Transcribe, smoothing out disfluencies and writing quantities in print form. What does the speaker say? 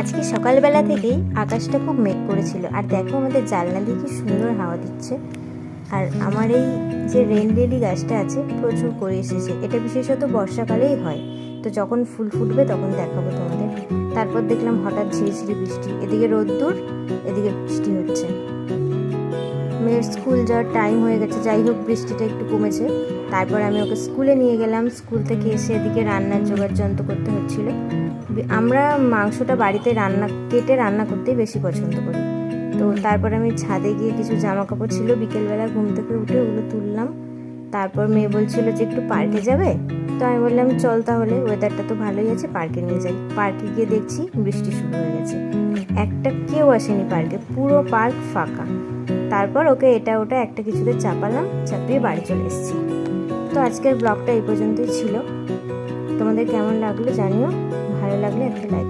আজকে সকালবেলা থেকেই আকাশটা খুব মেঘ করেছিল, আর দেখো আমাদের জানলা দিয়ে কি সুন্দর হাওয়া দিচ্ছে। আর আমার এই যে রেন লিলি গাছটা আছে প্রচুর করে এসেছে, এটা বিশেষত বর্ষাকালেই হয়। তো যখন ফুল ফুটবে তখন দেখাবো তোমাদের। তারপর দেখলাম হঠাৎ ঝিরিঝিরি বৃষ্টি, এদিকে রোদ্দুর এদিকে বৃষ্টি হচ্ছে। মেয়ের স্কুল যাওয়ার টাইম হয়ে গেছে, যাই হোক বৃষ্টিটা একটু কমেছে। তারপর আমি ওকে স্কুলে নিয়ে গেলাম। স্কুল থেকে এসে এদিকে রান্নার জোগাড় যন্ত্র করতে হচ্ছিলো। আমরা মাংসটা বাড়িতে কেটে রান্না করতেই বেশি পছন্দ করি। তো তারপর আমি ছাদে গিয়ে কিছু জামা কাপড় ছিল বিকেলবেলা ঘুম থেকে উঠে ওগুলো তুললাম। তারপর মেয়ে বলছিল যে একটু পার্কে যাবে, তো আমি বললাম চল তাহলে, ওয়েদারটা তো ভালোই আছে, পার্কে নিয়ে যাই। পার্কে গিয়ে দেখছি বৃষ্টি শুরু হয়ে গেছে, একটা কেউ আসেনি পার্কে, পুরো পার্ক ফাঁকা। তারপর ওকে এটা ওটা একটা কিছুতে চাপালাম, চাপিয়ে বাড়ি চলে এসেছি। তো আজকের ব্লগটা এই পর্যন্তই ছিল। তোমাদের কেমন লাগলো জানিও, ভালো লাগলে একটা লাইক